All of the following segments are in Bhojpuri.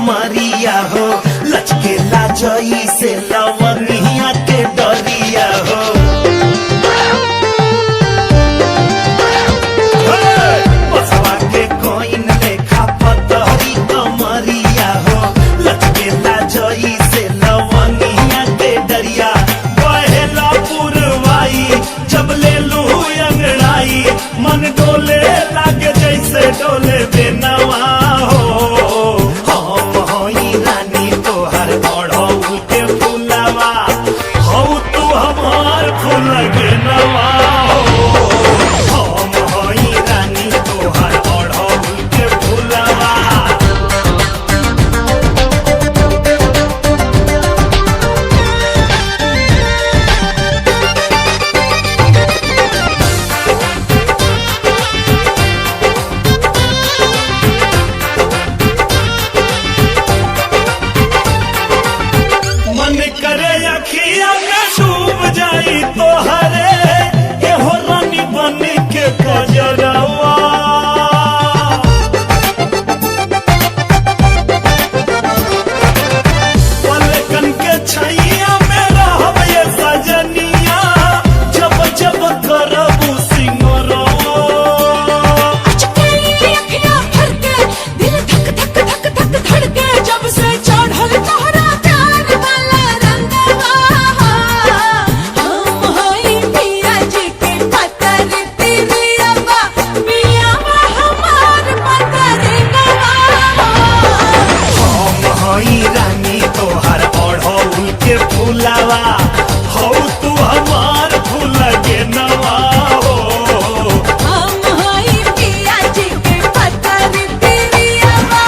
कमरिया हो, लचकेला जई से लवनिया के डरिया हो। बसवा के कोइन लेखा पतरी कमरिया हो, लचकेला जई से लवनिया के डरिया। बहेला पुरवाई जब ले लू अंगड़ाई, मन डोले लागे जैसे डोले बेनवा हो। हम होई रानी तोहर ओढ़ौल के फुलवा, हो तू हमार फूल के नवा हो। हम होई रानी तोहर ओढ़ौल के फुलवा। मन करे अखिया में डूब जाई तोहरे, एहो रानी बन के कजरवा। पलकन के छैया में रहब ये सजनिया, जब जब करबू सिंगरवा। रानी तोहर ओढ़ौल के फुलवा, हो तू हमार फूल के नवा हो। हम होई पिया जी के पतर पिरियवा।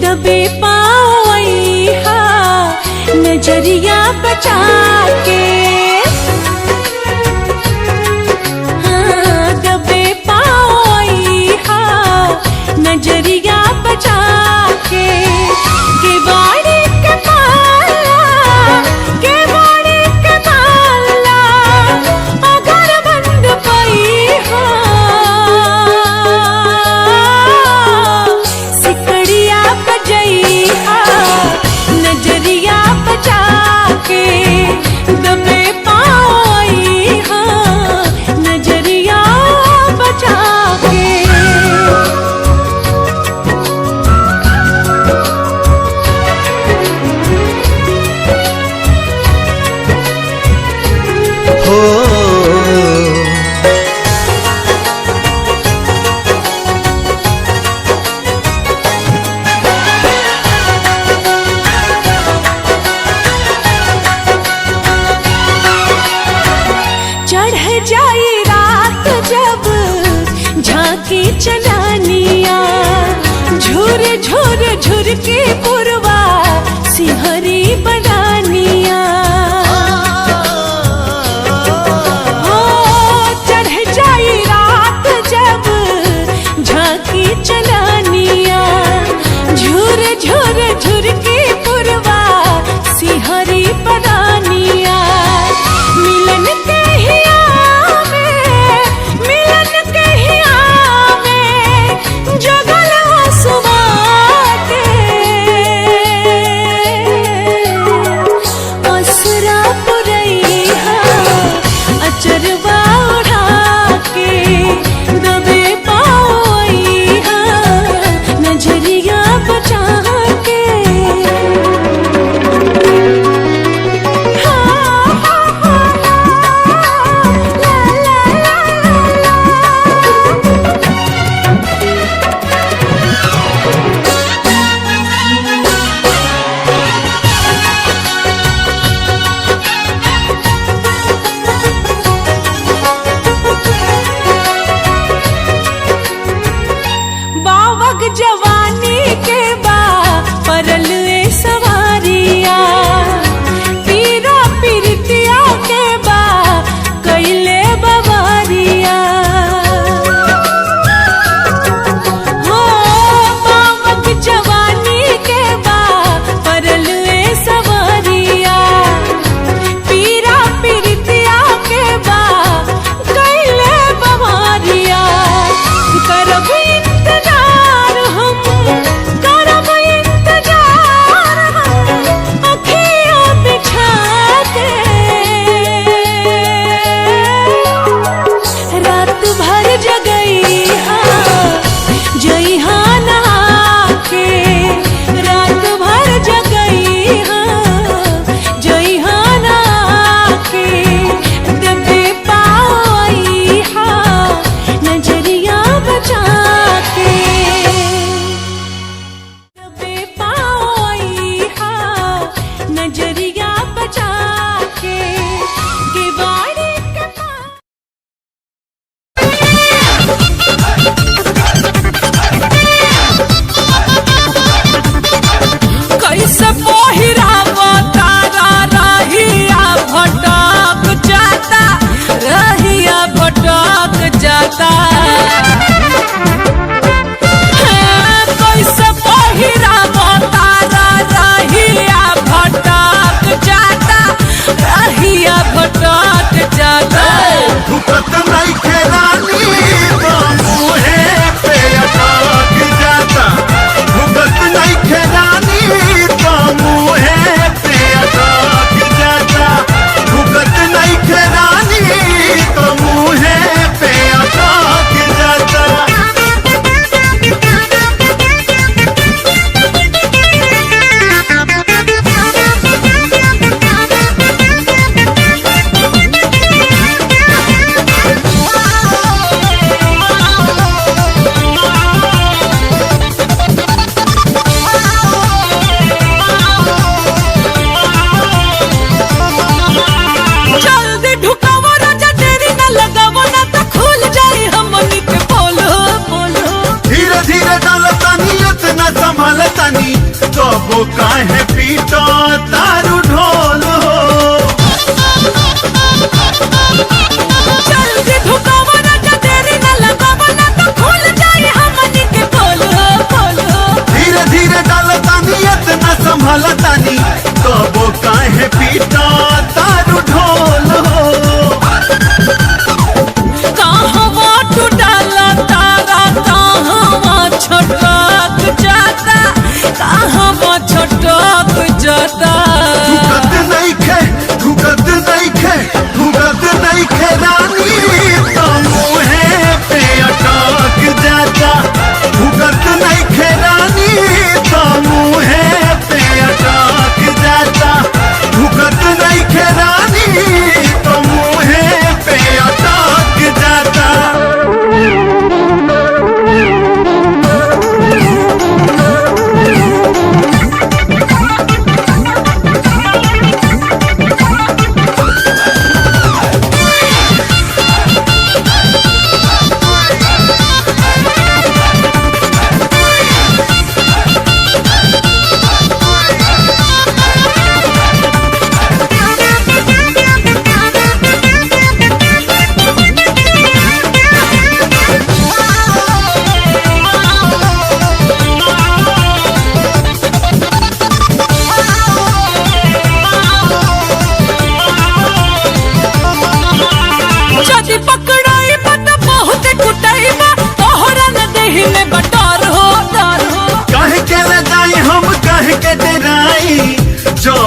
दबे पाँव अइहा नजरिया बचा के, हाँ दबे पाँव अइहा नजरिया बचा के। केवाड़ी के माला, केवाड़ी के माला अगर बंद पइहा, सिकड़िया बजइहा नजरिया बचा के। दबे पाँव अइहा नजरिया बचा के। चढ़ जाई रात जब झांकी चलानिया, झुर झुर झुर के पुरवा सिहरी बनानिया। हो चढ़ जाई रात जब झांकी चलानिया, झुर झुर झुर के पुरवा सिहरी बनानिया। मिलन के हिया में, मिलन के हिया में जगल हंसुआ के।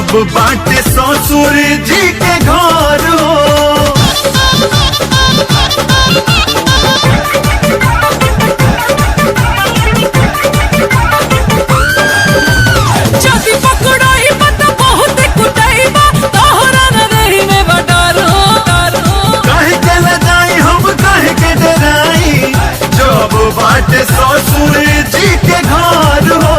अब बाटे ससुर जी के घर हो। जदी पकड़ाई पता बहुत कुटाईबा तोहरा न रही में बटारो कहे के ल जाई हम कहे के डराई जब बाटे ससुर जी के घर हो।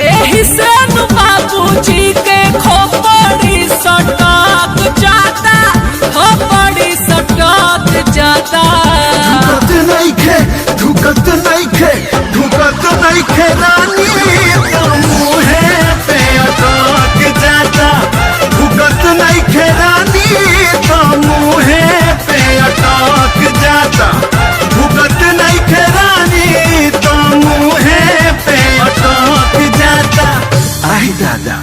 एही से नु बाबूजी के खोपड़ी सटक जाता, खोपड़ी सटक जाता। धुकत नहीं खे रानी तो मुहे पे अटक जाता। धुकत नहीं खे रानी तो मुहे पे अटक जाता। धुकत नहीं खे रानी तो मुहे पे अटक जाता। आई दादा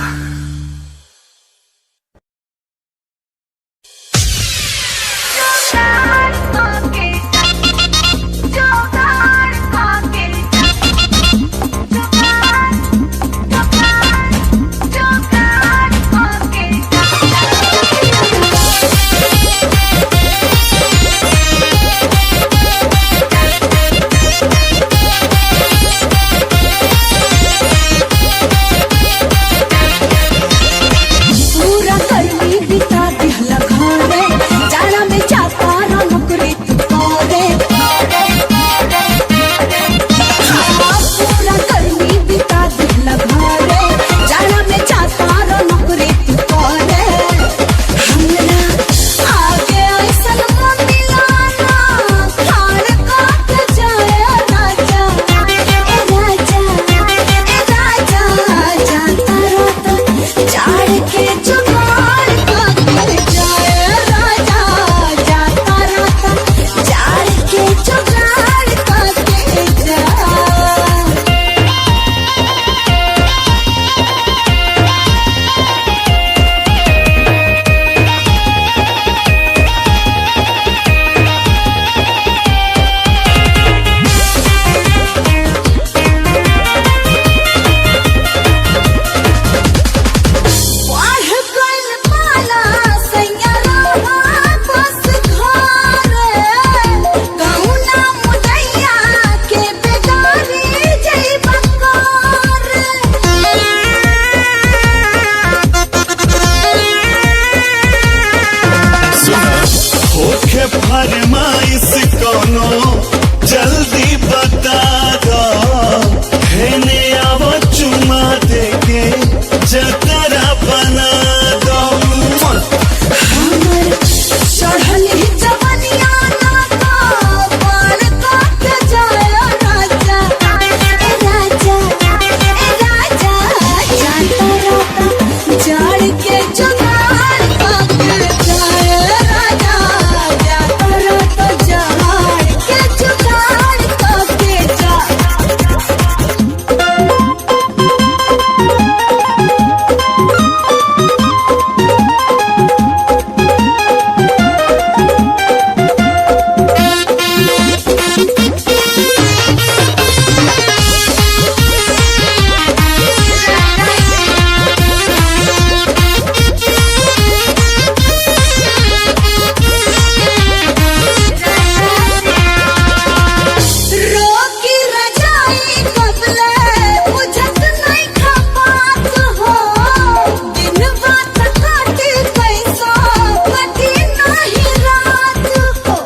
फरमाइश कोनो जल्दी बता दो। हेने आवो चुमा देके जतरा बना दो। चढ़ल ही जवनिया ना का बाल काट जाए राजा राजा राजा जाता राता जाड़ के जुगाड़ काट जाए राजा जाता राता जाड़ के जुगाड़ काट जा। रोकी रजाई कबले बुझत नहीं खपात हो। दिन बात काटी कैसा कटी नहीं रात हो।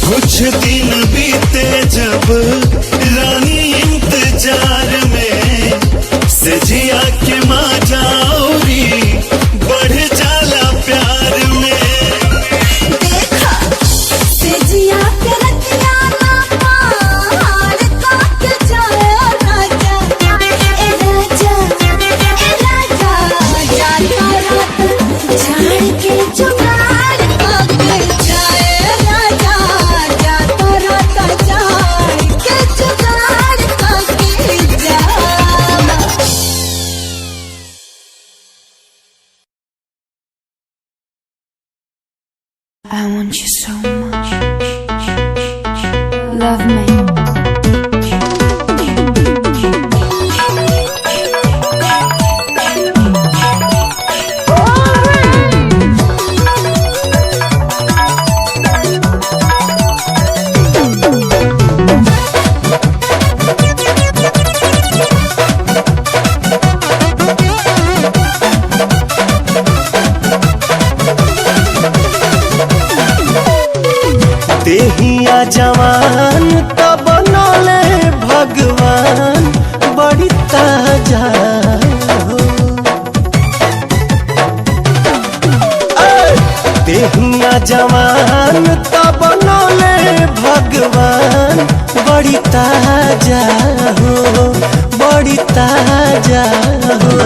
कुछ दिन बीते जब रानी इंतजार में सजिया के माजाउरी बढ़ जाला प्यार में। देखा सेजिया के रतिया ना पहाड़ काट जाए राजा ए राजा जाता रात जाड़ के जुगाड़ काट जाए राजा जाता रात जाड़ के जुगाड़ काट जा। I want you so much. love me. देहिया जवान तब बनले भगवान बड़ी ताजा हो। देहिया जवान तब बनले भगवान बड़ी ताजा हो, बड़ी ताजा हो।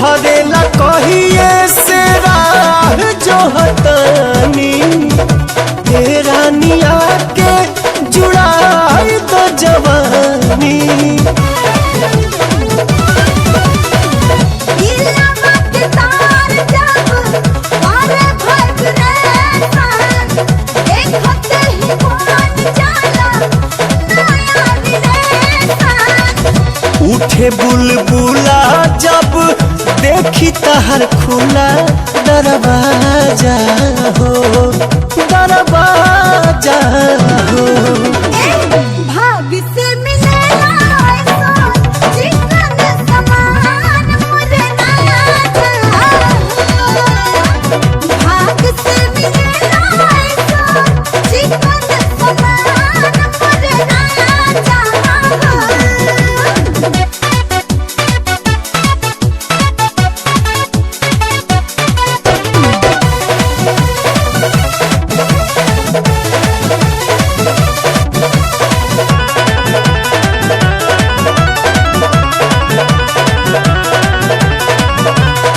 हरेला कहिए से राह जो हतानी तेरा निया के जुड़ाई तो जवानी। उठे बुलबुला जब देखी तहर खुला दरवाजा हो, दरवाजा हो। भाग से मिलेला चिकन समान मुझे राजा हो। भाग से मिलेला चिकन समान मुझे राजा हो।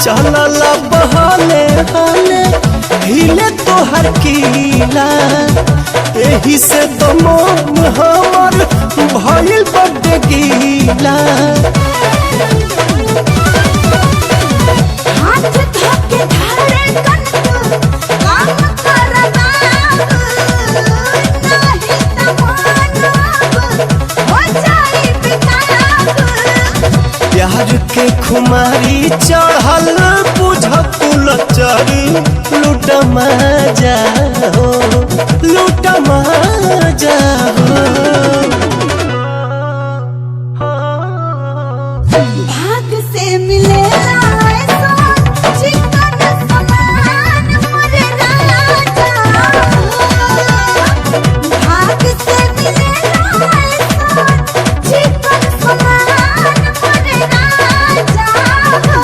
चलला बहाने हाने हिले तोहर कीला, एही से तो मन हमर भइल बड़ गीला। हाथ धोके धारे कन काम करना नहीं तमाना हो जाई बेताब। प्यार के खुमारी चढ़ल बुझकुल चरी लूट मजा हो, लूट मजा हो। भाग से मिलेला चिकन समान मुझे राजा हो। भाग से मिलेला चिकन समान मुझे राजा हो।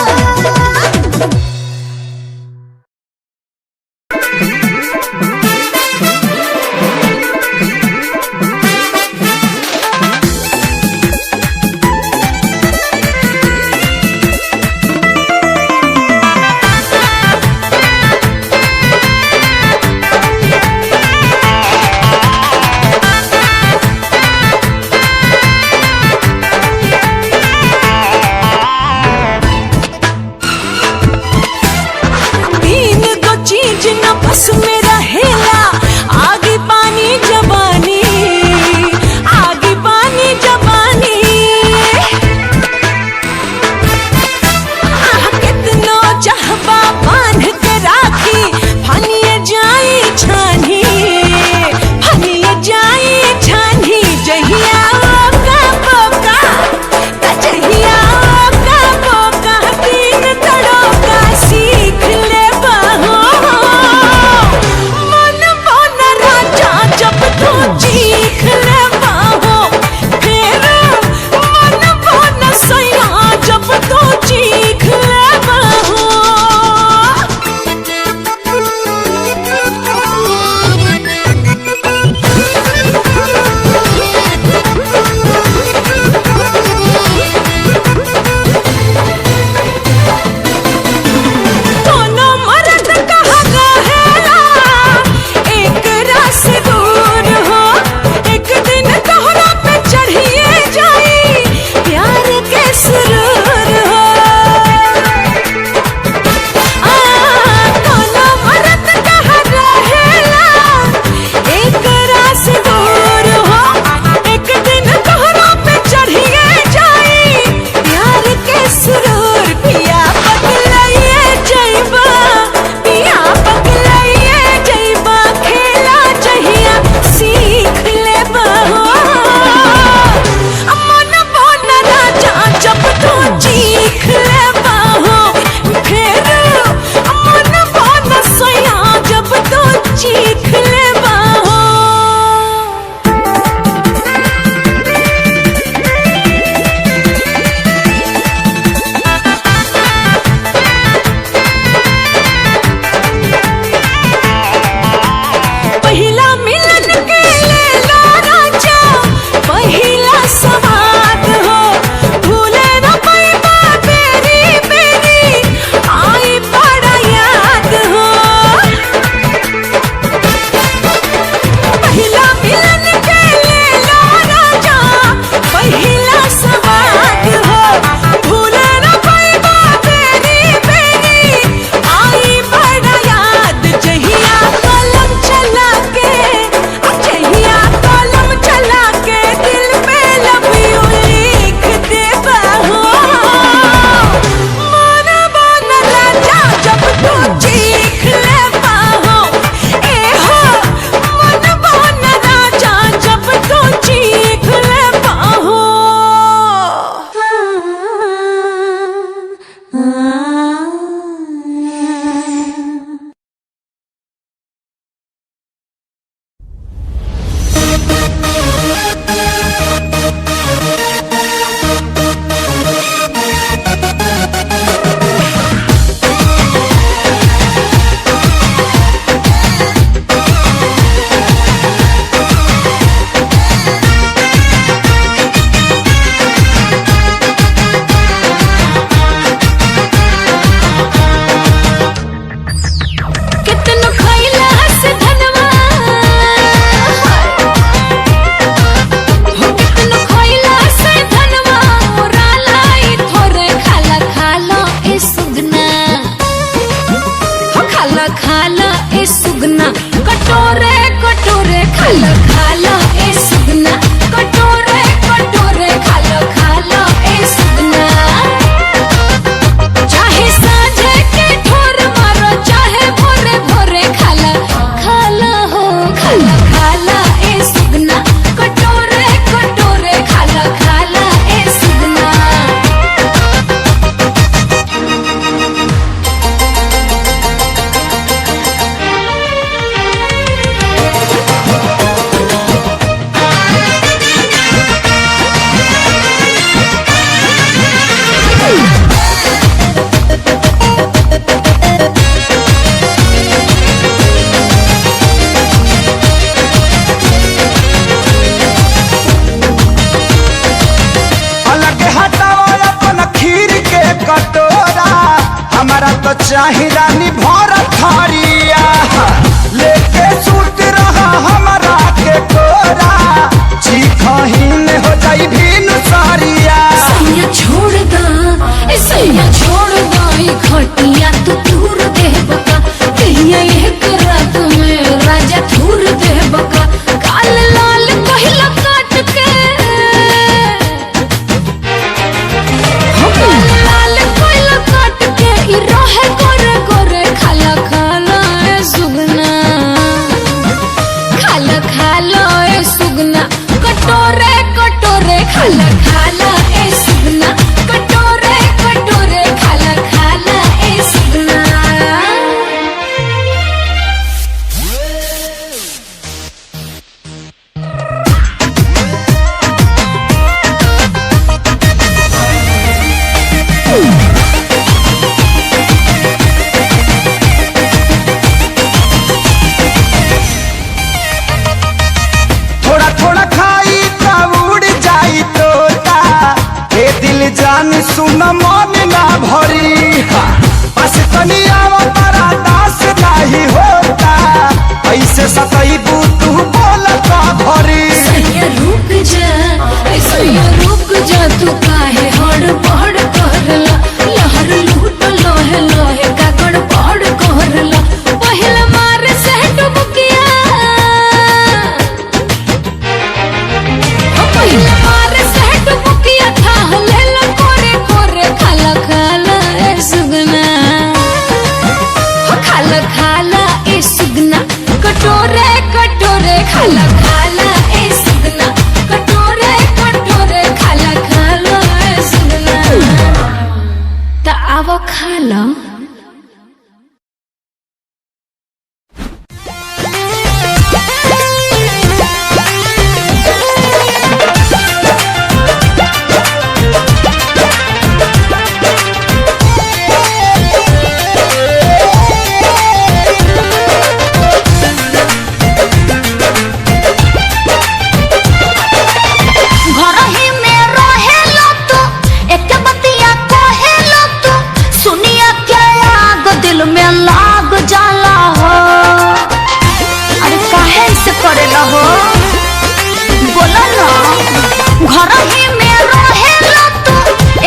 चाही रानी भर थरिया लेके सूत रहा हमारा के कोरा चिखहीन हो जाई भीन सारिया सैया छोड़ दा सैया छोड़ दा ई खटिया तू दूर दे बका कहिया एक रात में राजा दूर दे बका काल लाल कहला काट के हो काल लाल कहला काट के ई रहे गोरे गोरे खाला खाला ए सुगना खाला खाला ए सुगना कटोरे कटोरे खाला खाला ए सुगना कटोरे कटोरे खाला खाला ए सुगना थोड़ा थोड़ा खाई त उड़ जाई तोता हे दिल जान सुन मन ना भरी बस तनी आवा तारा दास नहीं होता ऐसे सतईबू तू बोलता भरी सैया रुक जा तू काहे हड़बड़ करला लहर लूट लोहे लोहे का गड़बड़ करला पहिला मार से डुबकिया पहिला मार से डुबकिया था लेला कोरे कोरे खाला खाला ए सुगना खाला खाला ए सुगना कटोरे कटोरे खाला खाला ए सुगना कटोरे कटोरे खाला खाला ए सुगना त आवो खाला घरही में रहेला तू एक बतिया कहेला तू सुनिया के आग दिल में लाग जाला हो अरे काहे से करेला हो बोला ना घरही में रहेला तू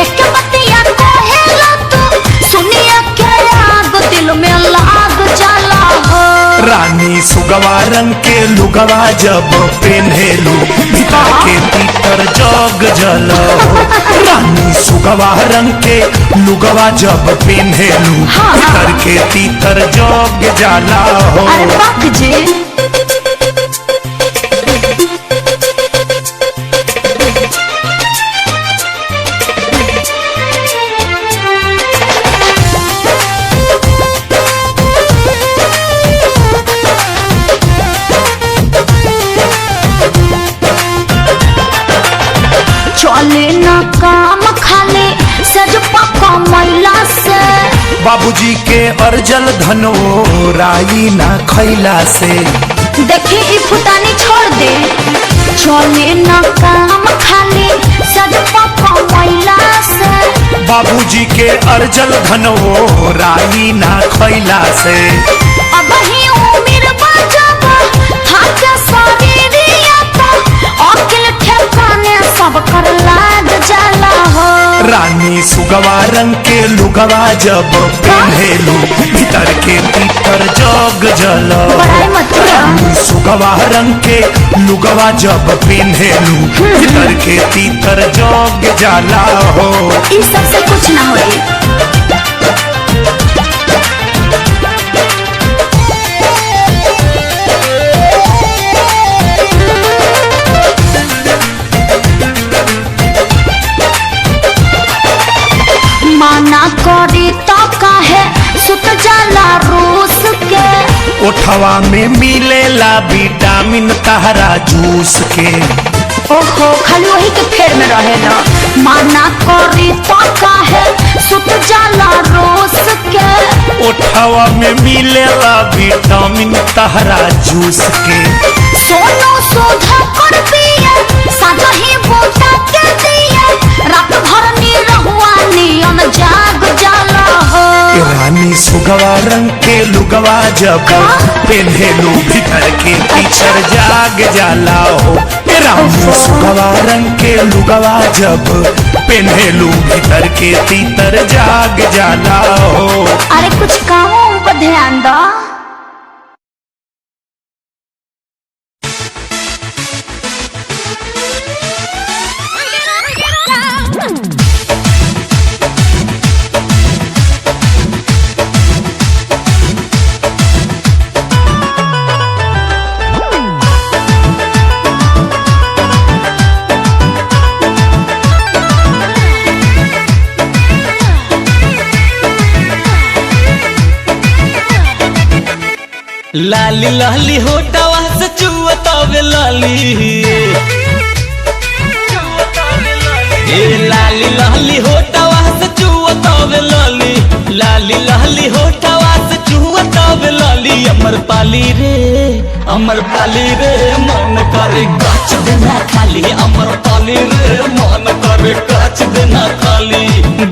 एक बतिया कहेला तू सुनिया के आग दिल में लाग जाला हो रानी सुगवा रंग के लुगवा जब पेन्हेलू भीतर के भीतर जग जल रानी सुगवा रंग के लुगवा जब पेन्हेलू भीतर के भीतर जग जाला हो अरे बाप जी चले ना काम खाले सज पका मैला से बाबूजी के अर्जल धनो राई ना खैला से देखी ई फुटानी छोड़ दे चले ना काम खाले सज पका मैला से बाबूजी के अर्जल धनो राई ना खैला से अब ही उम्र बजाबा थाके शरीरिया तो अकिल ठेकाने सब कर लाग जाला हो रानी सुगवा रंग के लुगवा जब पेन्हेलू भीतर के भीतर जग जल बड़ाई मत करो। रानी सुगवा रंग के लुगवा जब पेन्हेलू भीतर के भीतर जग जाला हो ई सबसे कुछ ना होई माना करी तो काहे सुत जाला रूस के ओठवा में मिलेला विटामिन तहरा जूस के ओहो खाली वही के फेर में रहेला माना करी तो काहे सुत जाला रूस के ओठवा में मिलेला विटामिन तहरा जूस के सोनो सोधा कर पिए साजा ही बोटा के दिए रात भर नी रहुआ नियन जाग जाला हो रानी सुगवा रंग के लुगवा जब पेन्हेलू भीतर के भीतर जाग जाला हो। रानी सुगवा रंग के लुगवा जब पेन्हेलू भीतर के भीतर जाग जाला हो। अरे कुछ कामों पर ध्यान दो। लाली लाली होटवा से चुअतावे लाली, लाली लाली होटवा से चुअतावे लाली, लाली लाली होटवा से चुअतावे लाली। अमर पाली रे मन करे काच देना खाली, अमर पाली रे मन करे काच देना खाली।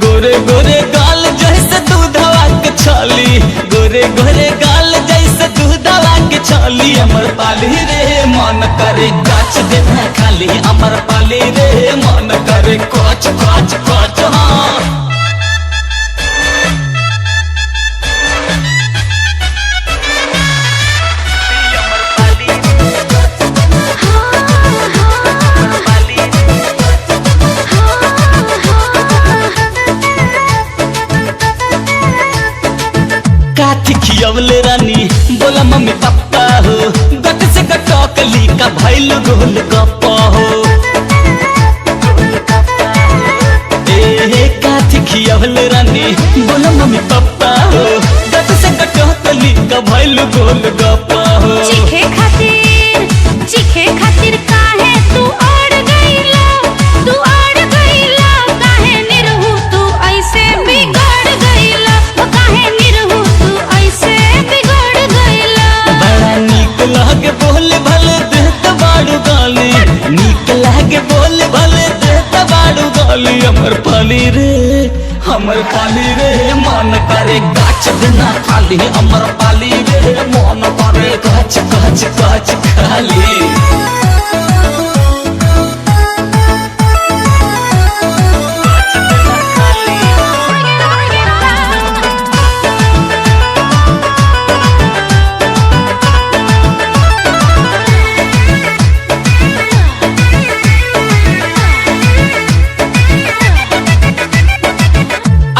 गोरे गोरे गाल जैसे दूधवा के छाली, गोरे गोरे गाल जैसे दूधवा के छाली। अमर पाली रे मन करे काच देना खाली, अमर पाली रे मन करे काच काच काच। हाँ खियवले रानी बोला मम्मी पापा हो, गट से गटकली का भैल गोल गप्पा हो। काथी खियवले रानी बोला मम्मी पापा हो, गट से गटकली का भैल गोल गप्पा हो। चीखे खातिर काहे तू अड़ गईला, तू अड़ गईला। काहे निरहु तू ऐसे बिगड़ गईला, काहे निरहु तू ऐसे बिगड़ गईला। बड़ा नीक लागे बोले भले देत बाड़ू गाली, नीक लागे बोले भले देत बाड़ू गाली। अमर पाली रे मन करे गाछ देना खाली, अमर पाली रे मन करे गाछ गाछ गाछ खाली।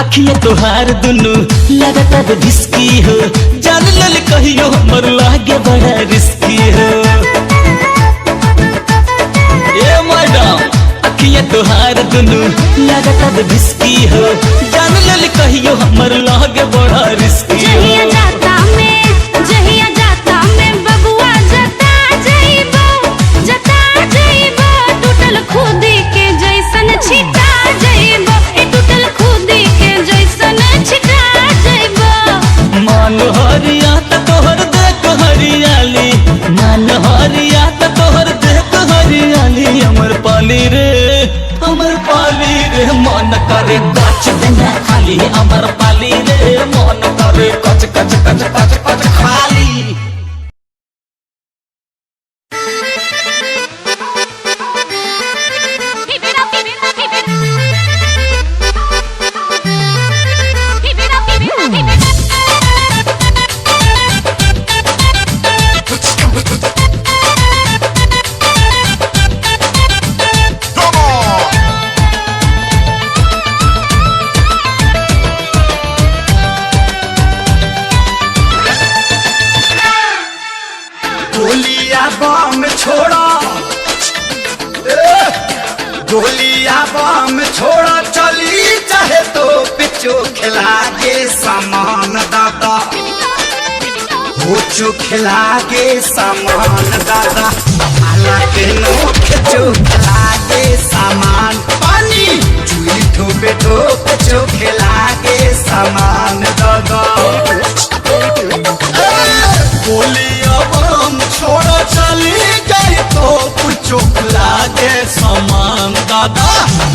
अखिया तोहार दुनु लगातार ढिसकी हो, जान लल कहियो हमर लागे बड़ा रिस्की हो। ए मैडम अखिया तोहार दुनु लगातार ढिसकी हो, जान लल कहियो हमर लागे बड़ा रिस्की हो। जहिया जाता में बबुआ जता जइबो, टूटल खुदी के जैसन छिटा जइबो, टूटल खुदी के जैसन छिटा जइबो। मान हरिया त तोहर देख हरियाली, मान हरिया त तोहर देख हरियाली। अमर पाली रे मन करे गाछ देना खाली, अमर पाली रे मन करे कच कच कच कच कच खाली। गोलिया बम छोड़ा, गोलिया बम छोड़ा, चली चाहे तो पिचो खिला के सामान दादा, हो चो खिला के सामान दादा, आला के नोख चो खिला के सामान, पानी चुई ठोपे ठोप चो खिला के सामान दादा। गोलिया बम छोड़ा चली गई तो कुछ लागे सामान दादा,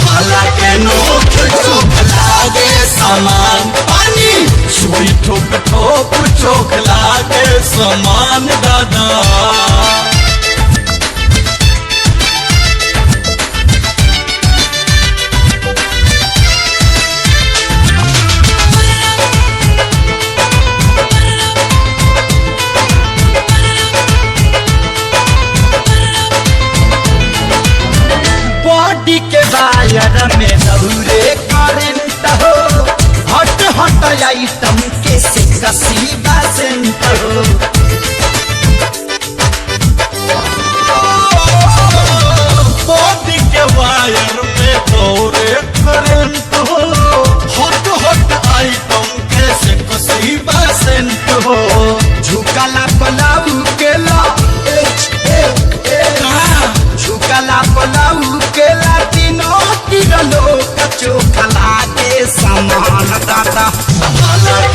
भला के नोक चुप लागे सामान, पानी सुई ठोक आइटम के से कसीबा सेंटर हो। बॉडी के वायर पे दौरे करंट हो, हॉट हॉट आइटम के से कसीबा सेंट हो। झुकला पलाऊ केला झुकला पलाऊ केला तीनों तिरलो चोखला के समान दादा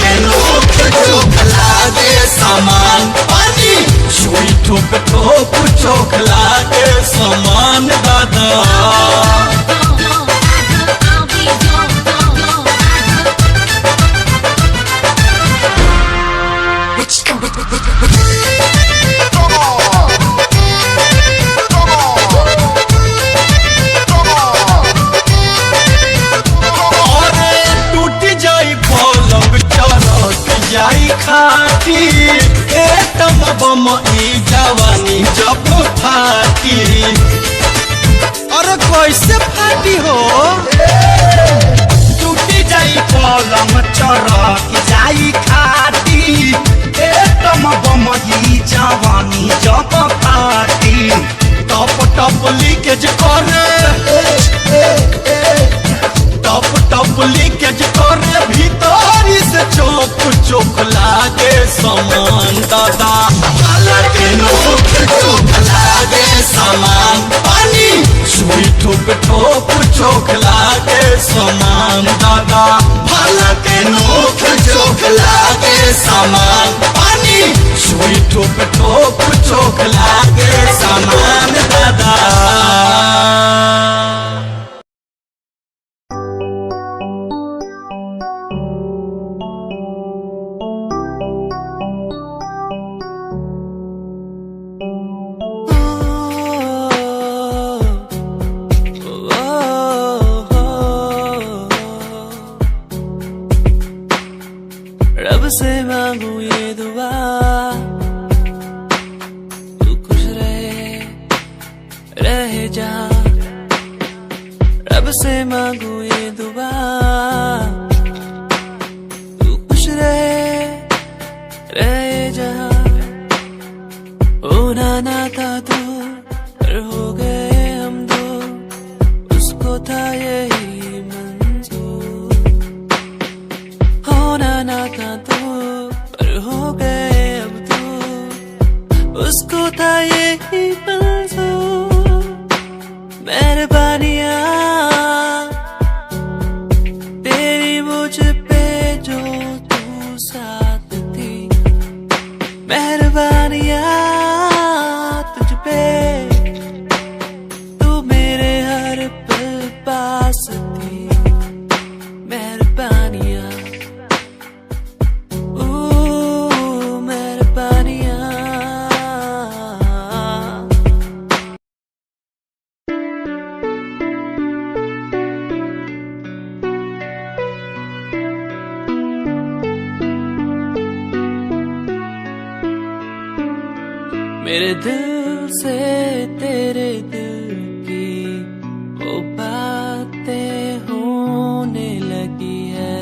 के नोक चोखला के सामान पानी सुई ठोक ठोक चोखला के समान दादा। खाटी एकदम बम ई जवानी जब फाटी। अरे कैसे फाटी हो? टूटी जाई पलंग चरक जाई खाटी एकदम बम ई जवानी जब फाटी। टप टप लीकेज करे टप टप लीकेज करे भीतरी से चोक चोक लागे समान दादा। के नोक चोक लागे समान पानी सुई ठोक ठोक चोक लागे समान दादा। भला के नोक चोक लागे समान पानी सुई ठोक ठोक चोक लागे समान दादा। रब से मांगू ये दुआ तू खुश रहे जहाँ। रब से मांगू ये दुआ तू खुश रहे जहाँ। होना ना था तू पर हो गए हम दो, उसको था यही मंजूर। होना ना था तू पर हो गए अब तू, उसको था यही मंजूर। मेहरबानियाँ तेरी मुझ पे जो तू साथ थी, मेहरबानियाँ तुझ पे तू मेरे हर पल पास थी। मेहरबानियाँ मेरे दिल से तेरे दिल की वो बातें होने लगी है।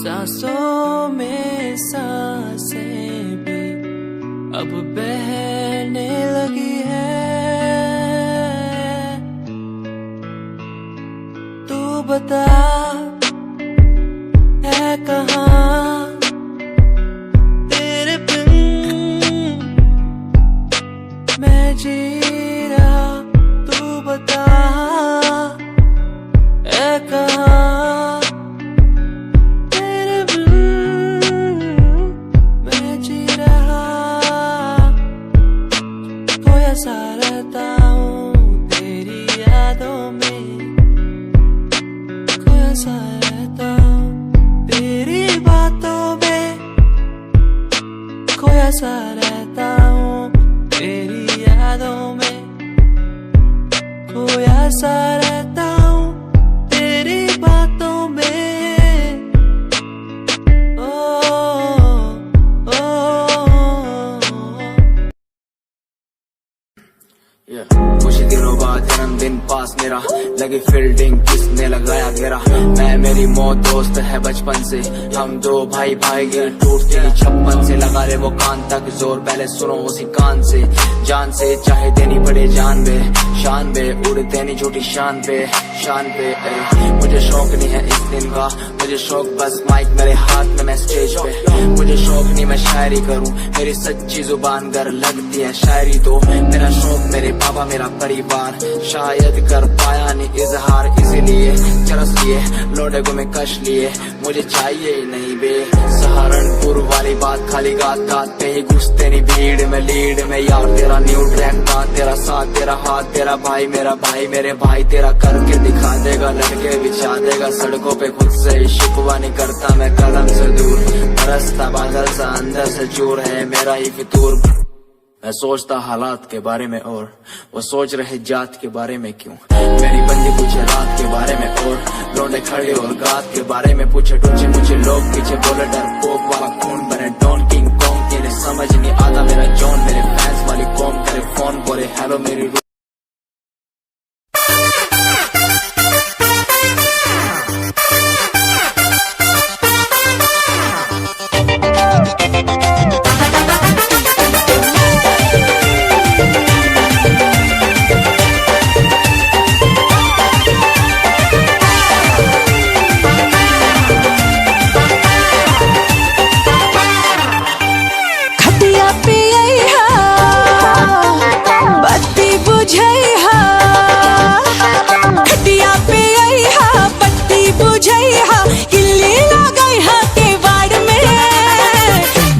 सांसों में सांसें भी अब बहने लगी है। तू बता है कहाँ जी रहा, तू बता है कहाँ तेरे बिन मैं जी रहा। खोया सा रहता हूँ तेरी यादों में, खोया सा रहता हूँ तेरी बातों में, खोया सा रहता हूँ तेरी यादों में, खोया सा रहता हूँ तेरी बातों में। कुछ दिनों बाद जन्मदिन पास मेरा लगी फील्डिंग किसने लगाया घेरा। मैं मेरी मौत दोस्त है बचपन से, हम दो भाई भाई टूटते ही छप्पन से। लगा ले वो कान तक जोर, पहले सुनो उसी कान से। जान से चाहे देनी पड़े जान बे, शान बे उड़ देनी झूठी शान पे मुझे शौक नहीं है इस दिन का, मुझे शौक बस माइक मेरे हाथ में मैं स्टेज पे। मुझे शौक नहीं मैं शायरी करूं, मेरी सच्ची जुबान गर लगती है शायरी तो। मेरा शौक मेरे पापा मेरा परिवार, शायद कर पाया नहीं इजहार, इसीलिए चरस लिए लोडे को मैं कश लिए। मुझे चाहिए ही नहीं बे सहारनपुर वाली बात, खाली गात गात पे ही घुसते नहीं भीड़ में लीड में। यार तेरा न्यू ट्रैक था, तेरा साथ तेरा हाथ, तेरा भाई मेरा भाई मेरे भाई तेरा करके दिखा देगा, लड़के बिछा देगा सड़कों पे। खुद से ही शिकवा नहीं करता मैं कदम से दूर, बरसता बादल सा अंदर से चूर है मेरा ही फितूर। मैं सोचता हालात के बारे में और वो सोच रहे जात के बारे में क्यों। मेरी बंदी पूछे रात के बारे में और लौंडे खड़े और गात के बारे में पूछे। टूचे मुझे लोग पीछे बोले डर पोक वाला खून बने डॉन किंग कॉन्ग। तेरे समझ नहीं आता मेरा जॉन, मेरे फैंस वाली कॉम करे फोन बोले हेलो मेरी।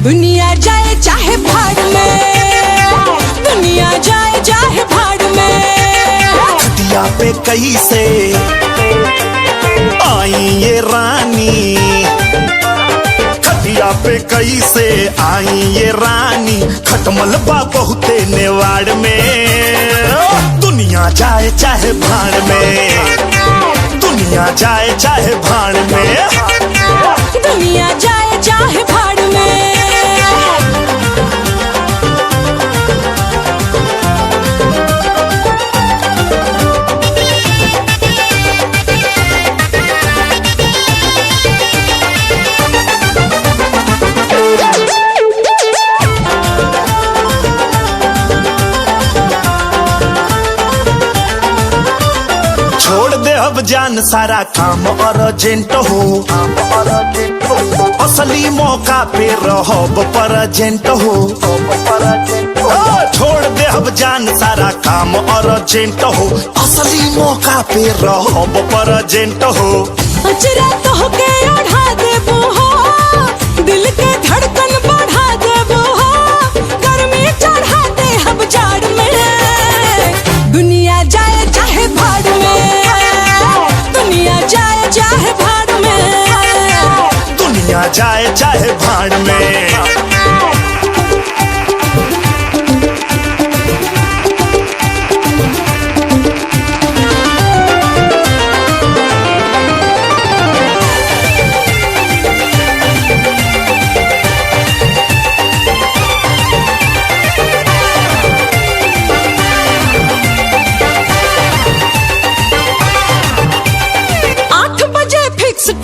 दुनिया जाए चाहे भाड़ में, दुनिया जाए चाहे भाड़ में। खटिया पे कैसे आई ये रानी, खटिया पे कैसे आई ये रानी, खटमल बा बहुते नेवाड़ में। दुनिया जाए चाहे भाड़ में, दुनिया जाए चाहे भाड़ में, दुनिया जाए चाहे भाड़ में। छोड़ दे अब जान सारा काम अर्जेंट हो, असली मौका पे रहो परजेंट हो। छोड़ दे अब जान सारा काम अर्जेंट हो, असली मौका पे रहो परजेंट हो। अचरा तो के ओढ़ा देबो हो, दिल के धड़कन बढ़ा देबो हो, गर्मी चढ़ा दे हम जाड़ में। दुनिया जाए चाहे भाड़ में, दुनिया जाए चाहे भाड़ में, दुनिया जाए चाहे भाड़ में।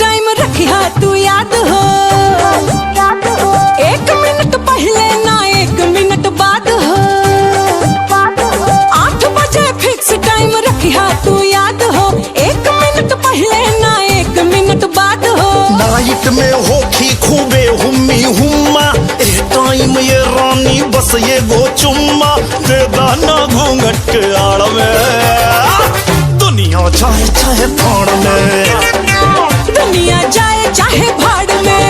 टाइम रखिया तू याद हो, 1 मिनट पहले ना 1 मिनट बाद हो। 8 बजे फिक्स टाइम रखिया तू याद हो, 1 मिनट पहले ना 1 मिनट बाद हो। नाइट में होखी खूबे हुम्मी हुम्मा, ए टाइम ये रानी बस ये वो चुम्मा दे दाना घूंघट के आड़ में। दुनिया चाहे चाहे भाड़ में, दुनिया जाए चाहे भाड़ में,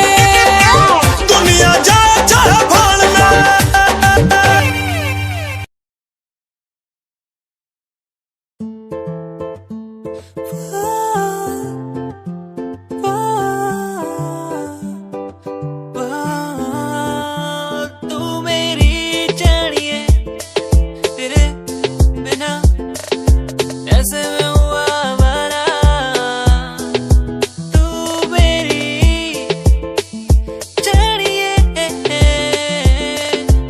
दुनिया जाए चाहे भाड़ में। तू मेरी जानिए, तेरे बिना ऐसे में हुआ बना। तू मेरी जानिए,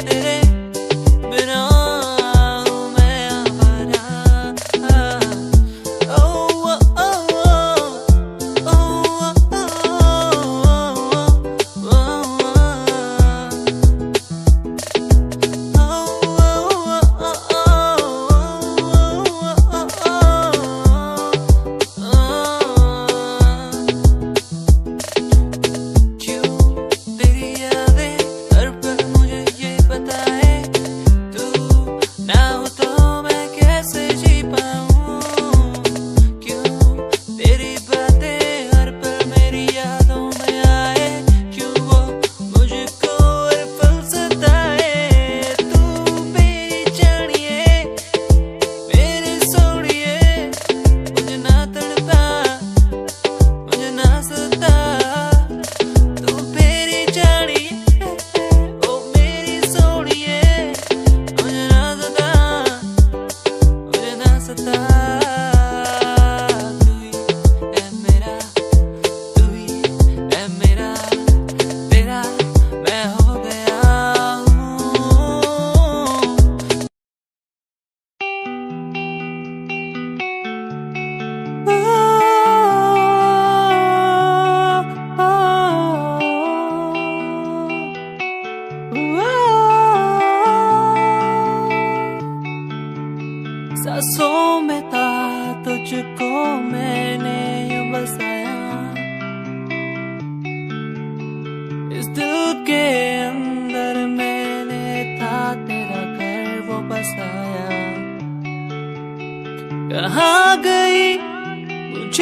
तेरे बिना हूँ मैं आवारा। ओ ओ ओ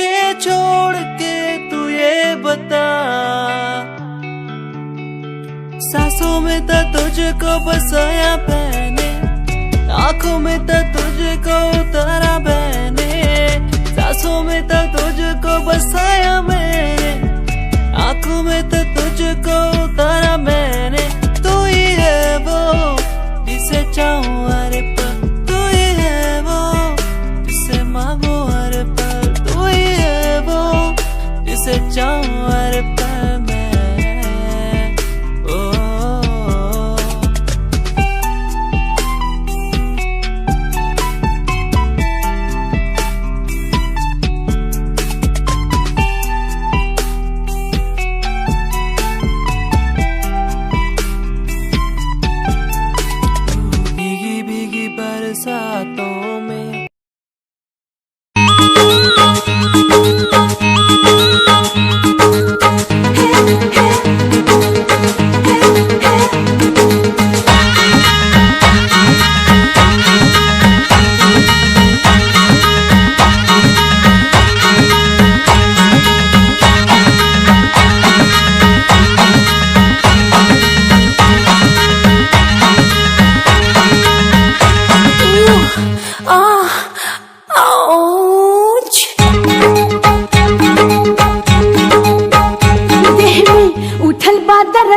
मुझे छोड़ के तू ये बता, सांसों में तो तुझको बसाया मैंने, आंखों में तो तुझको उतारा मैंने, सांसों में तो तुझको बसाया मैंने, आंखों में तो तुझको उतारा मैंने। तू ही है वो जिसे चाहूं हर पल, तू ही है वो जिसे मांगू हर पल, तू ही है वो जिसे चाहूं हर पल मैं। बरसातों में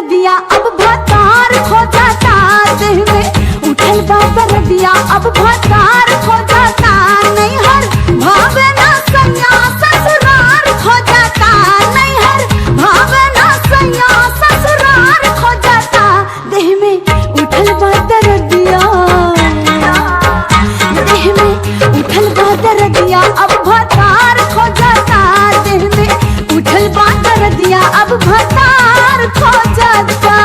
दिया अब भतार खो जाता, देह में उठल बाबर दिया अब भतार खो जाता, नहीं हर भावे ना सैया ससुरार खो जाता, नहीं हर भावे ना सैया ससुरार खो जाता, देह में उठल बाबर दिया, देह में उठल बाबर दिया अब भतार खो जाता, देह में उठल बाबर दिया अब भतार खो जाता।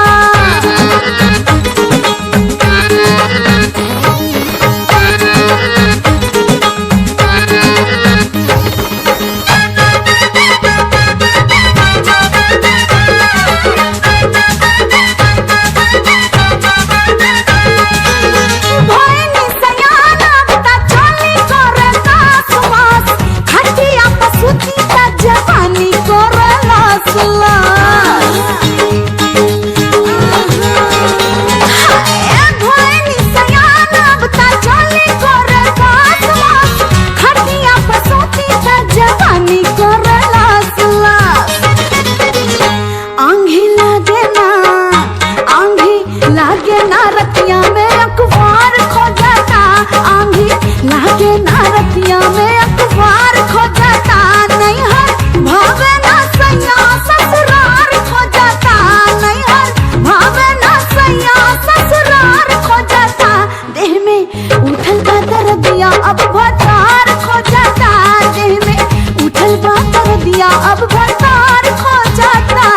अब भतार खो जाता।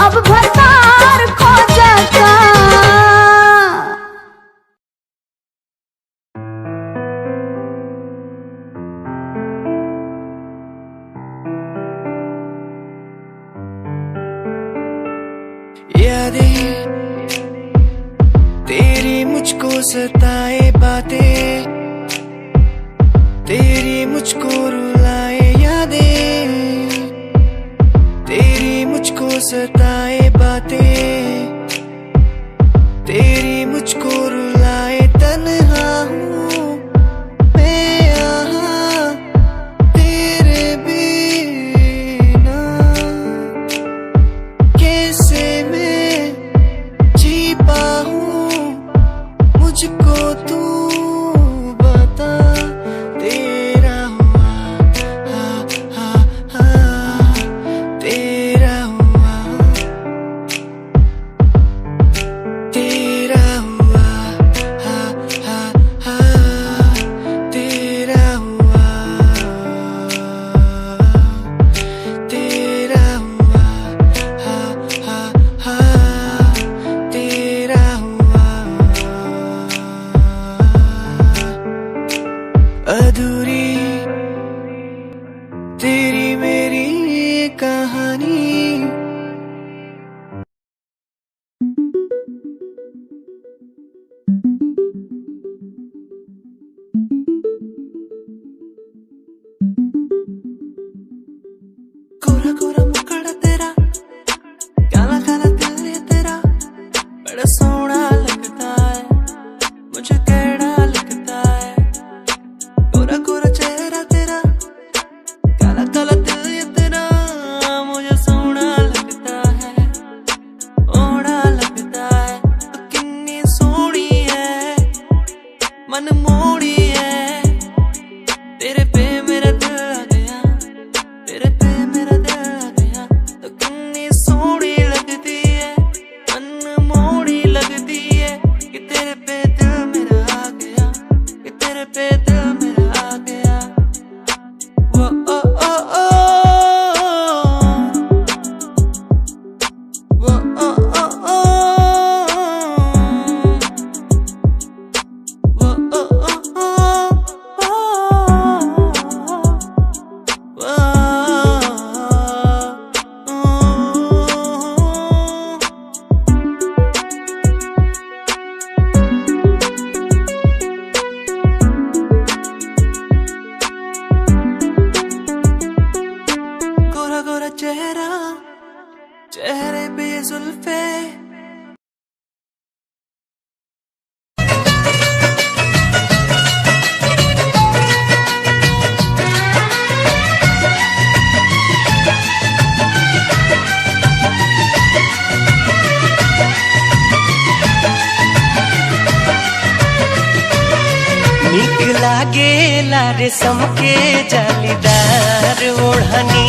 अब भतार खो जाता। यादें तेरी मुझको सताए बातें, तेरी मुझको रुलाए यादें, तेरी मुझको सताए बातें, तेरी मुझको रुलाए तन्हा हूँ मैं यहाँ तेरे बिना, कैसे मैं जी पाऊँ मुझको तू बता। तेरा हुआ तेरा हुआ, तेरा हुआ तेरा हुआ, तेरा हुआ तेरा हुआ। अधूरी तेरी मेरी कहानी, कोरा कोरा मुखड़ा तेरा, काला काला दिल है तेरा, बड़ा सोहना लगता है मुझे कैड़ा लगता है। कोरा कोरा चेहरा तेरा, काला काला दिल है तेरा, मुझे सोहना लगता है ओड़ा लगता है। तो कितनी सोहनी है मन मोड़ी है, तेरे पे मेरा दिल आ गया, तेरे पे मेरा दिल आ गया। तो कितनी सोहनी लगती है मन मोड़ी लगती है, कि तेरे पे दिल मेरा आ गया, कि तेरे पे दिल मेरा आ गया। वो ओ ओ ओ, वो ओ ओ ओ, वो ओ ओ ओ, गोरा गोरा चेहरा, चेहरे पे ये जुल्फे, नीक लागेला रेशम के जालीदार ओढ़नी,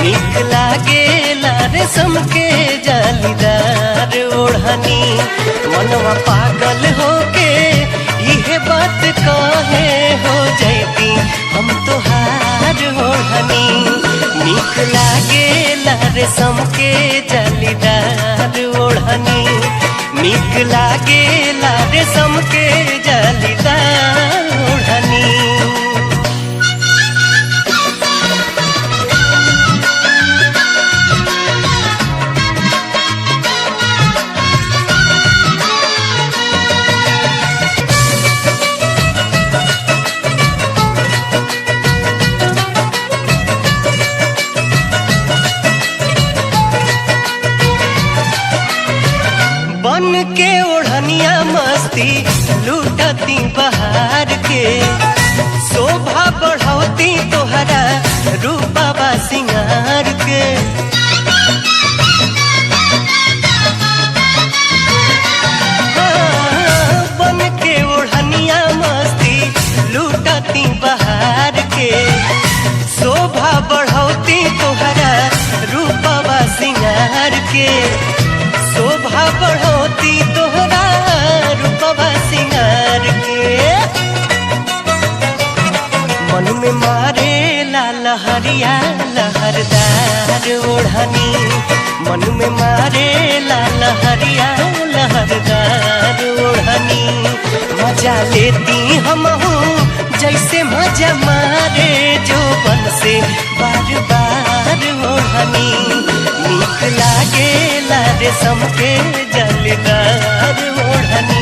नीक लागेला रेशम के जालीदार ओढ़नी। मनवा पागल होके इहे बात कहे हो जैती हम तोहार ओढ़नी। नीक लागेला रेशम के जालीदार ओढ़नी, नीक लागेला रेशम के जालीदार ओढ़नी। बन के ओढ़निया मस्ती लूटती बहार के, शोभा बढ़ौती तोहरा रूपा सिंगार के। बन के ओढ़निया मस्ती लूटती बहार के, शोभा बढ़ौती तोहरा रूपा सिंगार के। शोभा बढ़ोती तोहरा रूपवा सिंगार के। मन में मारे ला लहरिया लहरदार ओढ़नी, मन में मारे ला लहरिया लहरदार ओढ़नी। मजा लेती हम हूँ जैसे मजा मारे जो बन से बार बार ओढ़नी। नीक लागेला रेशम के जालीदार ओढ़नी।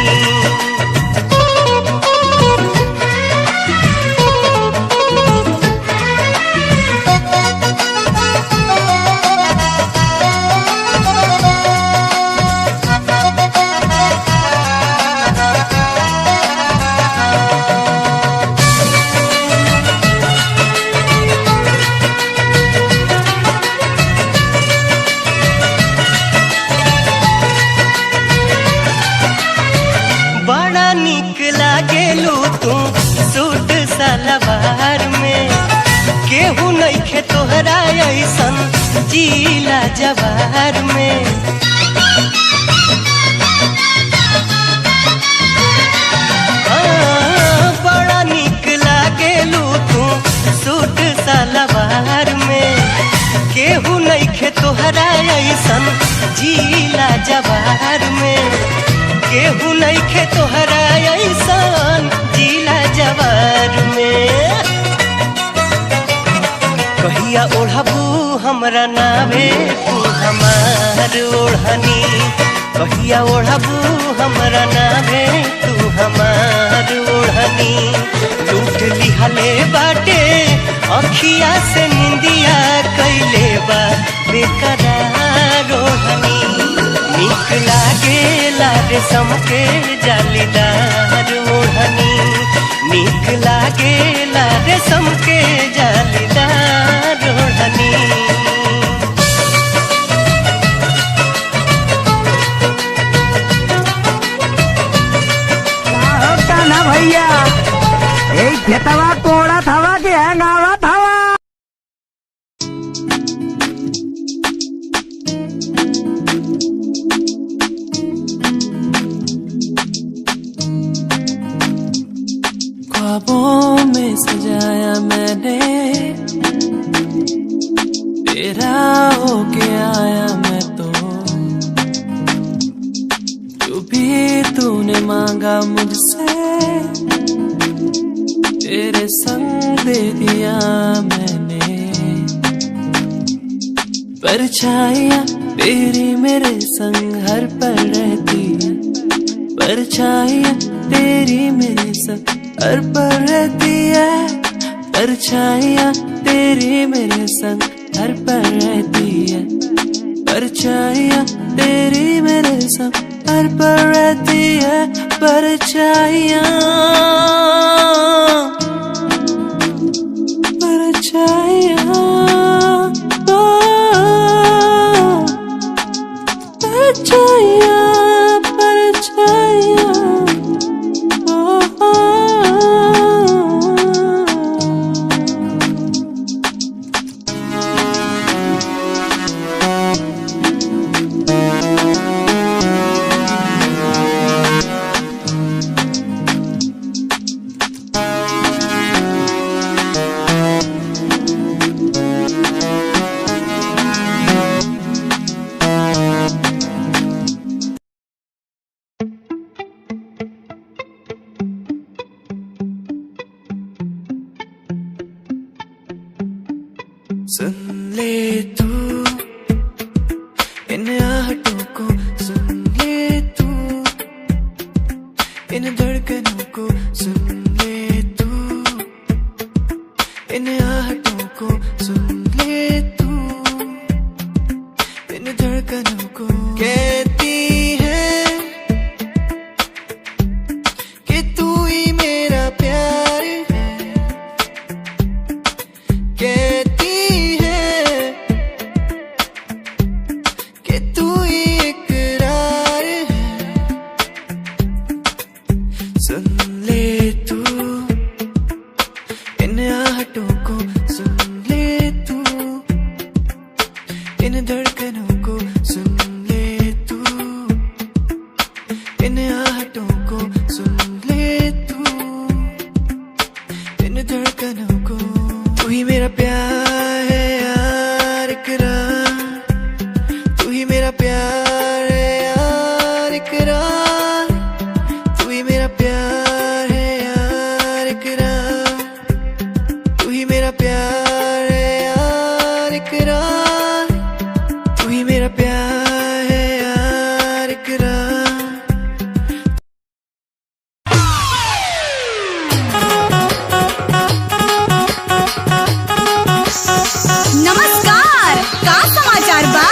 तोहरा ऐसन जीला जवार में। बड़ा निक लागेलू तू सूट सलवार में। केहू नइखे तोहरा ऐसन जीला जवार में। केहू नइखे तोहरा ऐसन जीला जवार में। कहिया ओढ़बू हमरा नावे तू हमार ओढ़नी। कहिया ओढ़बू हमरा नावे तू हमार ओढ़नी। लूट लिहले बाटे अखिया से निंदिया कैले बा बेकरार ओढ़नी। नीक लागेला रेशम के जालीदार ओढ़नी। नीक लागेला रेशम के जालीदार ओढ़नी। ना भैया खेतवा कोड़ा थवा के हंगावा थवा। ख्वाबों में सजाया मैंने तेरा होके आया मैं तो। जो भी तूने मांगा मुझसे तेरे संग दे दिया मैंने। परछाइयाँ तेरी मेरे संग हर पल रहती है। परछाइयाँ तेरी मेरे संग हर पल रहती है। परछाइयाँ तेरी मेरे संग हर पल रहती है। परछाइयाँ तेरी मेरे संग हर पल रहती है। परछाइयाँ परछाइयाँ परछाइयाँ परछाइयाँ। सुन ले तू इन आहटों को, सुन ले तू इन धड़कनों को, सुन ले तू इन आहटों को, सुन ले तू इन धड़कनों को। कहती है कि तू ही मेरा प्यार है। कहती सुन ले तू इन आहटों को, सुन ले तू इन धड़कनों को, सुन ले तू इन आहटों को, सुन ले तू इन धड़कनों को। तू ही मेरा प्यार है यार इकरार, तू ही मेरा प्यार है यार इकरार, तू ही मेरा प्यार है यार इकरार, तू ही मेरा प्यार है यार इकरार, तू ही मेरा प्यार है यार इकरार। नमस्कार, का समाचार बा?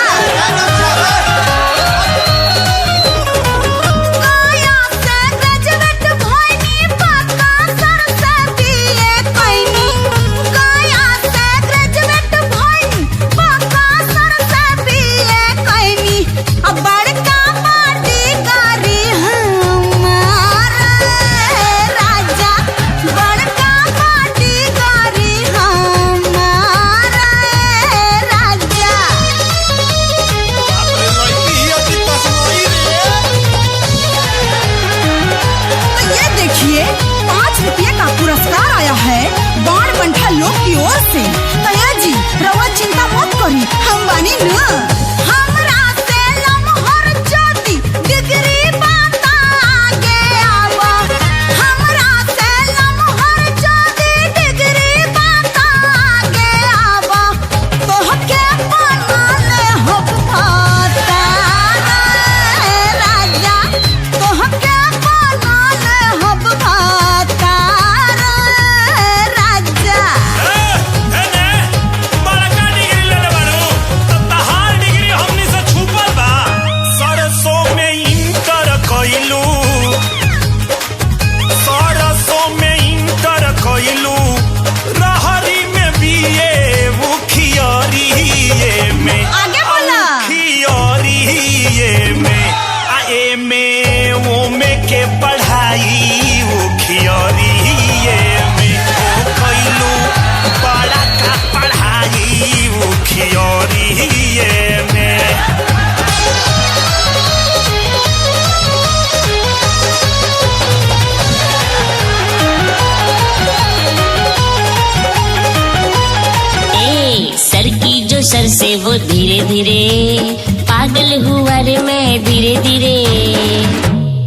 धीरे पागल हुआ रे मैं धीरे धीरे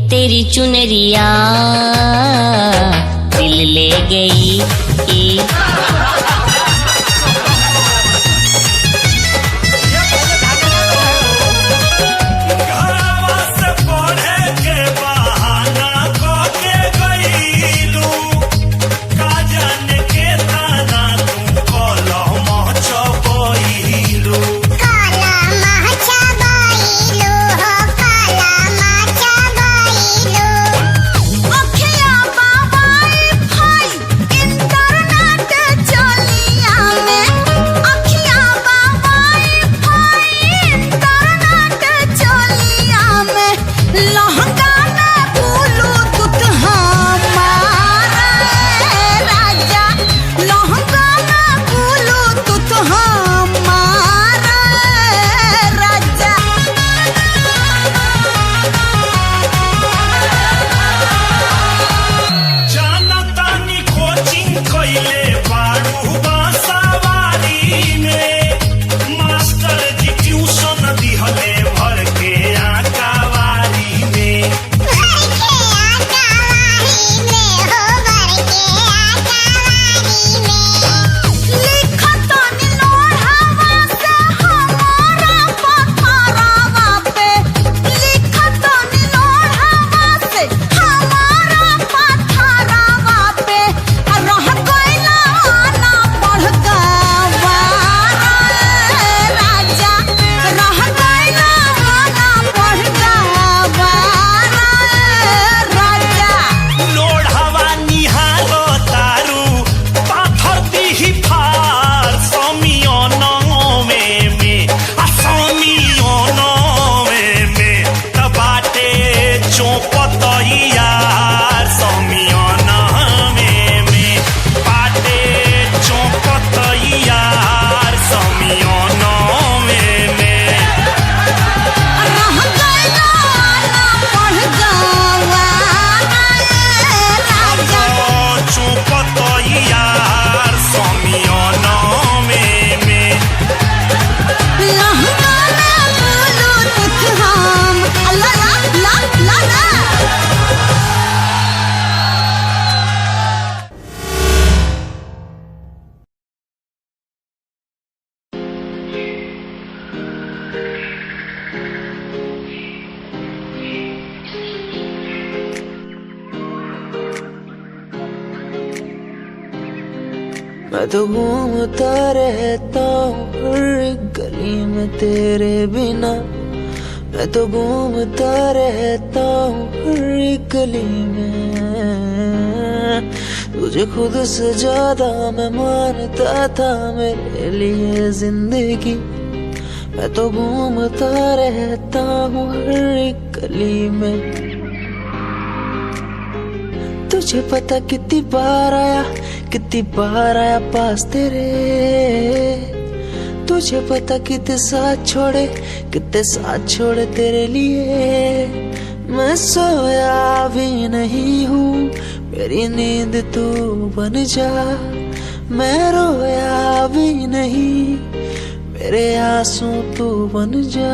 तेरी चुनरिया दिल ले गई। मैं तो घूमता रहता हूँ हर एक गली में तेरे बिना। मैं तो घूमता रहता हूँ हर एक गली में। तुझे खुद से ज्यादा मैं मानता था मेरे लिए जिंदगी। मैं तो घूमता रहता हूँ हर एक गली में। तुझे पता कितनी बार आया पास तेरे। तुझे पता कितने साथ छोड़े तेरे लिए। मैं सोया भी नहीं हूँ मेरी नींद तू बन जा। मैं रोया भी नहीं मेरे आंसू तू बन जा।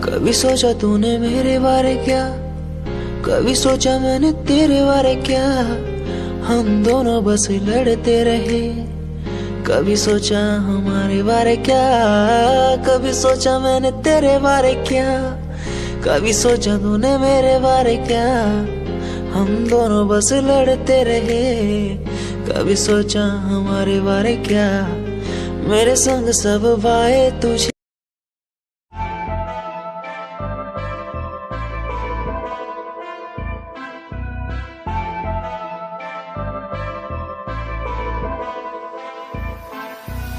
कभी सोचा तूने मेरे बारे क्या, कभी सोचा मैंने तेरे बारे क्या। हम दोनों बस लड़ते रहे। कभी सोचा हमारे बारे क्या, कभी सोचा मैंने तेरे बारे क्या। कभी सोचा तूने मेरे बारे क्या। हम दोनों बस लड़ते रहे। कभी सोचा हमारे बारे क्या। मेरे संग सब बाए तुझे।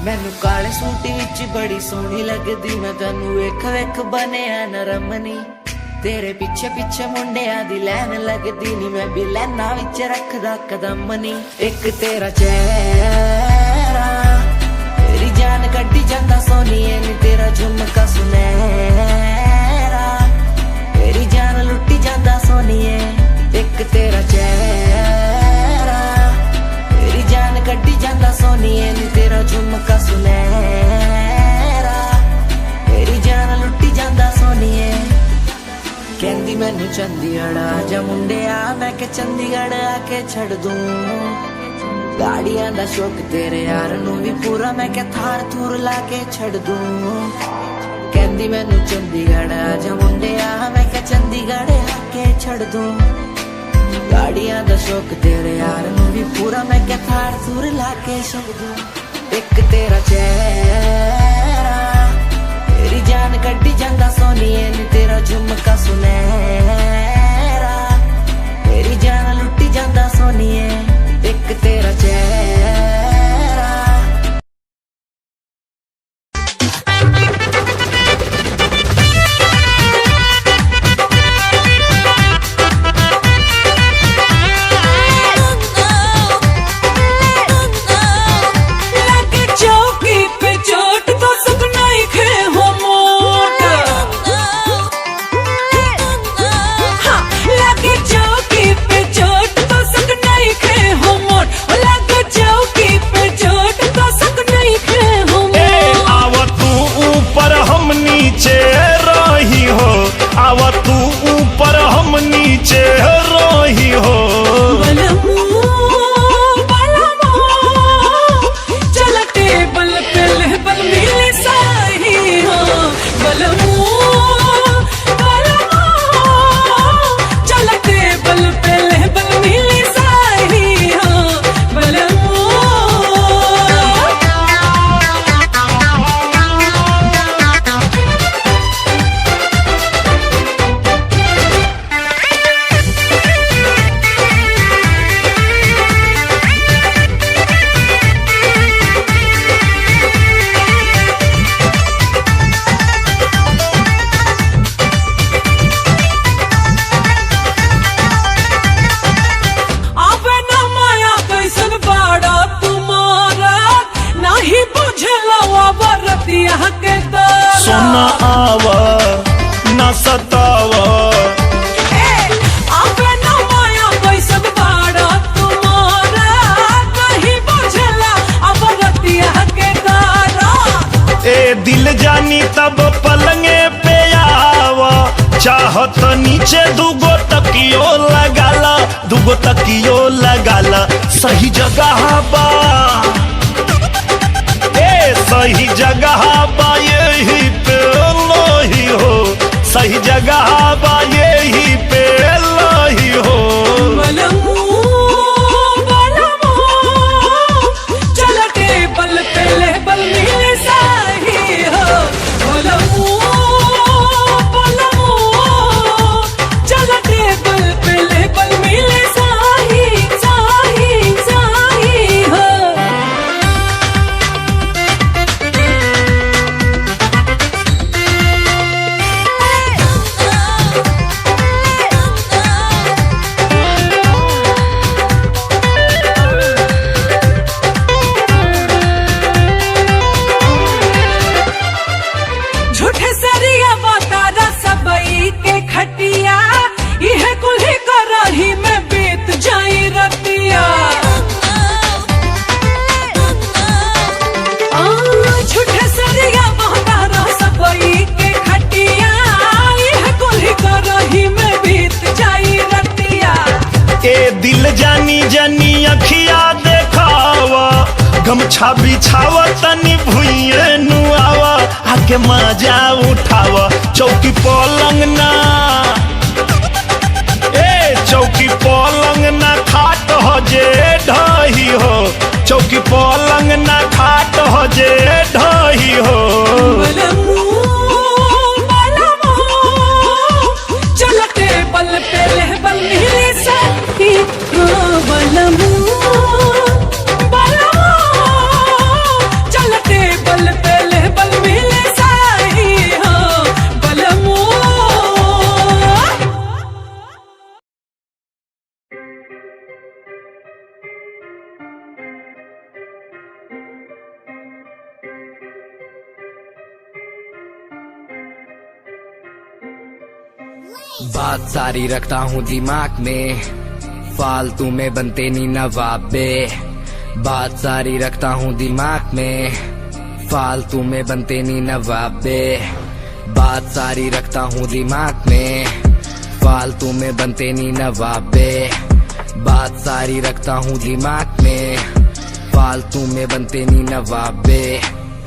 मैनू काले सूट विच बड़ी सोहनी लगदी। मैं तैनू वेख वेख बनिया नरमनी। तेरे पीछे पीछे मुंडिया दी लैन लगदी नी। मैं भी लैना विच रखदा कदम नी। एक तेरा चेहरा तेरी जान कड्डी जांदा सोनिए नी। तेरा झुमका सुनहरा तेरी जान लुट्टी जांदा सोनिए। एक तेरा चेहरा तेरी जान कड्डी जांदा सोनिए नी। तेरा झुमका सुनहरा मैनू चंडीगढ़ आजा मुंडिया मैं के चंडीगढ़ आके छड़ दूं गाड़ियां दा शौक तेरे यार नू भी पूरा मैं के थार थूर लाके छड़ दूं कहंदी मैनू चंडीगढ़ आजा मुंडिया मैं के चंडीगढ़ आके छड़ दूं गाड़ियां दा शौक तेरे यार नू भी पूरा मैं के थार थूर लाके छड़ दूं एक तेरा चेहरा तेरी जान कड्डी जांदा सोनिए नी तेरा झुमका सुनहरा तेरी जान लुट्टी जांदा सोनिए एक तेरा चेहरा लगे चौकी पे चोट तो सपना ही खे हो मोट हाँ, लगे चौकी पे चोट तो सपना ही खे हो मोट लगे चौकी पे चोट तो सपना ही खे हो मोट आव तू ऊपर हम नीचे रही हो आव तू ऊपर हम नीचे रही हो बलमू चल टेबल पे लेबल मिले साही हो बलमू चल टेबल पे लेबल मिले साही हो बलमू आवे ना माया कैसन बाड़ा तुम्हारा नहीं बुझला वरतिया के दर सोना आव न सताव आवे ना माया कैसन बाड़ा तुम्हारा नहीं बुझला वरतिया के दर ए दिल जानी तब पलंगे पे आव चाहत नीचे दुगो तकियो लगाला सही जगह बा ए सही जगह बा यही पे लोही हो सही जगह बा यही पे लोही हो बलमू चल टेबल पे लेबल मिले साही हो बलमू चल टेबल पे लेबल मिले साही साही साही हो झूठे सरिया बतारा सबई के खटिया यह कुल्ही करही में बीत जाई रतिया झूठे सरिया बतारा सबई के खटिया यह कुल्ही करही में बीत जाई रतिया ए दिल जानी जानी अखिया देखावा गमछा बिछावा तनी भुइये नुआवा आके मजा उठावा चौकी पलंग ना ए चौकी पलंग ना खाट हो जे ढही हो चौकी पलंग ना खाट हो जे ढही हो चल टेबल पे लेबल मिले साही हो बलमू चल टेबल पे लेबल मिले साही हो बलमू बात सारी रखता हूँ दिमाग में फालतू में बनते नहीं नवाबे बात सारी रखता हूँ दिमाग में फालतू में बनते नहीं नवाबे बात सारी रखता हूँ दिमाग में फालतू में बनते नहीं नवाबे, बात सारी रखता हूँ दिमाग में, फालतू में बनते नहीं नवाबे।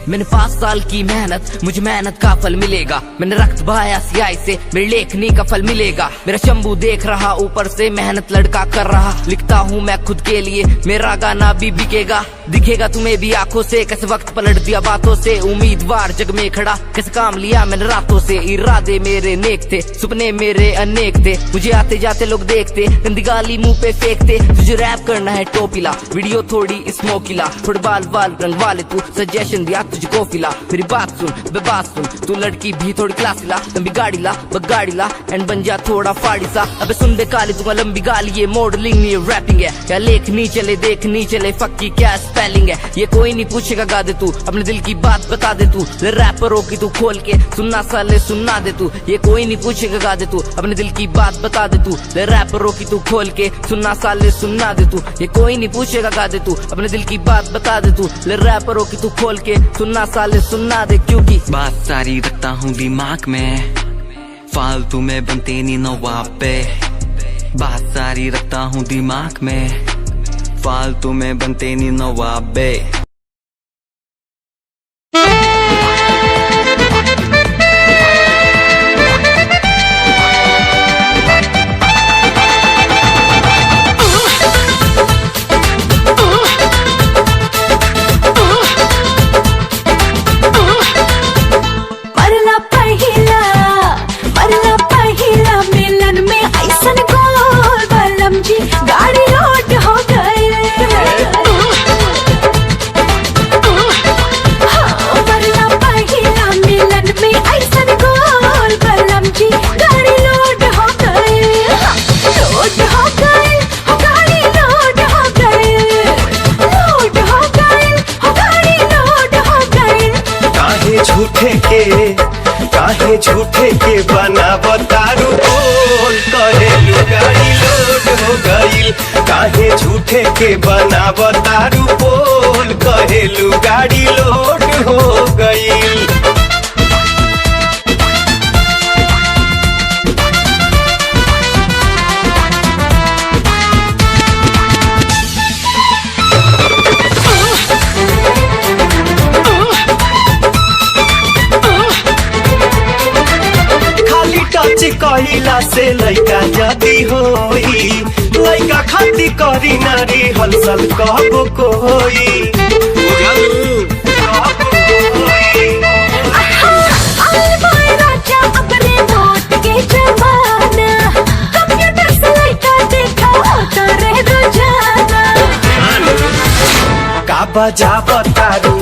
मैंने 5 साल की मेहनत, मुझे मेहनत का फल मिलेगा। मैंने रक्त बहाया सियाही से, मेरी लेखनी का फल मिलेगा। मेरा शंभू देख रहा ऊपर से, मेहनत लड़का कर रहा। लिखता हूँ मैं खुद के लिए, मेरा गाना भी बिकेगा। दिखेगा तुम्हें भी आंखों से, कैसे वक्त पलट दिया बातों से। उम्मीदवार जग में खड़ा, कैसे काम लिया मैंने रातों से। इरादे मेरे नेक थे, सपने मेरे अनेक थे। मुझे आते जाते लोग देखते, गंदी गाली मुंह पे फेंकते। तुझे रैप करना है टोपीला, वीडियो थोड़ी स्मोकीला। थोड़े बाल रंगवा ले तू, सजेशन दिया तुझको फिला। मेरी बात सुन, बात सुन, तू लड़की भी थोड़ी क्लासी ला। लंबी गाड़ी ला, गाड़ी ला, एंड बन जा थोड़ा फाड़ी सा। अबे सुन बे काली, दूंगा लंबी गाली। ये मॉडलिंग नहीं रैपिंग है, या लेखनी चले देखनी चले। फक्की क्या स्पेलिंग है, ये कोई नहीं पूछेगा। गा दे तू अपने दिल की बात, बता दे तू। रैपरों की तू खोल के सुनना साले, सुनना दे तू। ये कोई नहीं पूछेगा, गा दे तू अपने दिल की बात, बता दे तू। रैपरों की तू खोल के सुनना साले, सुनना दे तू। ये कोई नहीं पूछेगा, गा दे तू अपने दिल की बात, बता दे तू। रैपरों की तू खोल के सुनना साले, सुनना दे। क्योंकि बात सारी रखता हूँ दिमाग में, फालतू में बनते नहीं नवाबे। बात सारी रखता हूँ दिमाग में, फालतू में बनते नहीं नवाबे। गाड़ी लोड हो गई। काहे झूठे के बना बतारू बोल, कहेलू गाड़ी लोड हो गईल। काहे झूठे के बना बतारू बोल, कहेलू गाड़ी लोड हो गईल। कहिला से लइका जदी होई, लइका खाती करी नारी हलसल कहबो कोई। का बजावतारू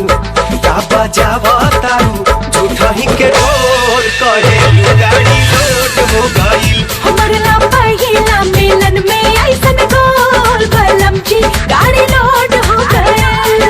झूठा ही के ढोल, कहेलू गाड़ी लोड हो गईल। हमारा पहिला मिलन में ऐसन गोल, बलम जी गाड़ी लोड हो गईल।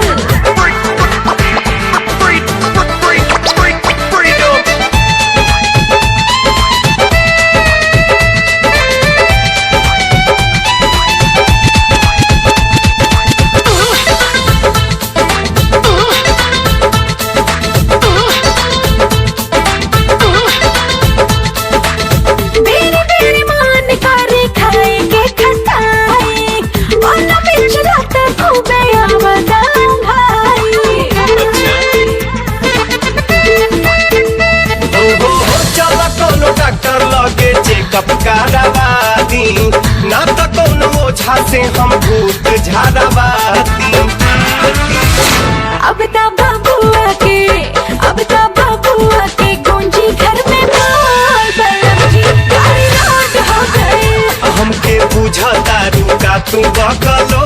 ना तो कौनो ओझा से हम भूत झाड़ावाती। अब ता बबुआ के गूंजी घर में बोल, बलम जी गाड़ी लोड हो गई। हमके बुझतारू का तू बकलो